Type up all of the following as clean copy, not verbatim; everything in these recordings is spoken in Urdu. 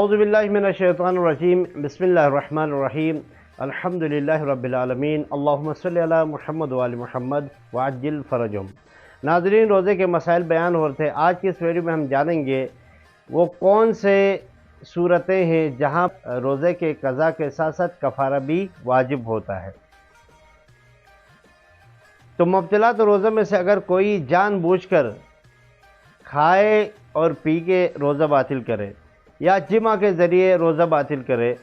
اعوذ باللہ من الشیطان الرجیم، بسم اللہ الرحمن الرحیم، الحمدللہ رب العالمین، اللہم صلی علی محمد وآل محمد وعجل فرجہم۔ ناظرین، روزے کے مسائل بیان ہو رہے تھے۔ آج کی اس ویڈیو میں ہم جانیں گے وہ کون سے صورتیں ہیں جہاں روزے کے قضا کے ساتھ ساتھ کفارہ بھی واجب ہوتا ہے۔ تو مبطلات روزہ میں سے اگر کوئی جان بوجھ کر کھائے اور پی کے روزہ باطل کرے، یا جمع کے ذریعے روزہ باطل کرے،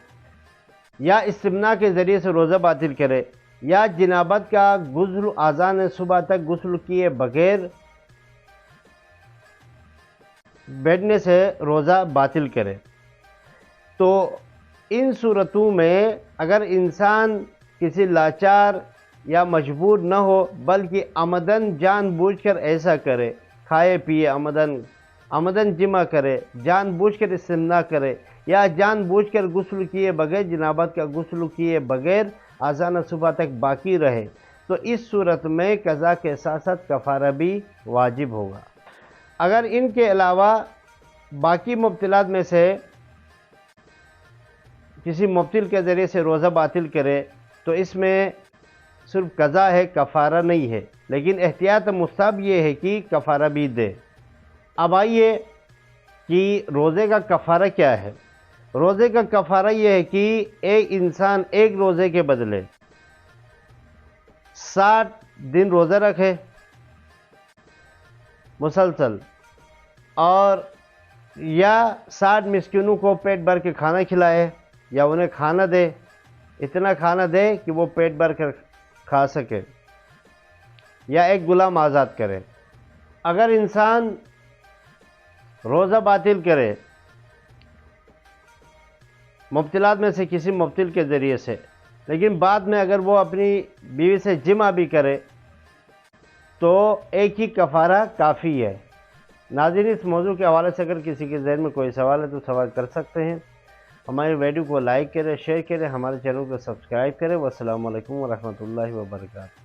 یا استمناء کے ذریعے سے روزہ باطل کرے، یا جنابت کا غسل آذان صبح تک غسل کیے بغیر بیٹھنے سے روزہ باطل کرے، تو ان صورتوں میں اگر انسان کسی لاچار یا مجبور نہ ہو بلکہ عمدن جان بوجھ کر ایسا کرے، کھائے پیے عمدن جمع کرے، جان بوجھ کر استمناء کرے، یا جان بوجھ کر غسل کیے بغیر جنابت کا غسل کیے بغیر آذان صبح تک باقی رہے، تو اس صورت میں قضا کے ساتھ ساتھ کفارہ بھی واجب ہوگا۔ اگر ان کے علاوہ باقی مبطلات میں سے کسی مبطل کے ذریعے سے روزہ باطل کرے تو اس میں صرف قضا ہے، کفارہ نہیں ہے، لیکن احتیاط مستحب یہ ہے کہ کفارہ بھی دے۔ اب آئیے کہ روزے کا کفارہ کیا ہے۔ روزے کا کفارہ یہ ہے کہ ایک انسان ایک روزے کے بدلے 60 دن روزہ رکھے مسلسل، اور یا 60 مسکینوں کو پیٹ بھر کے کھانا کھلائے، یا انہیں کھانا دے، اتنا کھانا دے کہ وہ پیٹ بھر کر کھا سکے، یا ایک غلام آزاد کرے۔ اگر انسان روزہ باطل کرے مبطلات میں سے کسی مبطل کے ذریعے سے، لیکن بعد میں اگر وہ اپنی بیوی سے جمع بھی کرے تو ایک ہی کفارہ کافی ہے۔ ناظرین، اس موضوع کے حوالے سے اگر کسی کے ذہن میں کوئی سوال ہے تو سوال کر سکتے ہیں۔ ہماری ویڈیو کو لائک کریں، شیئر کریں، ہمارے چینل کو سبسکرائب کریں۔ والسلام علیکم ورحمۃ اللہ وبرکاتہ۔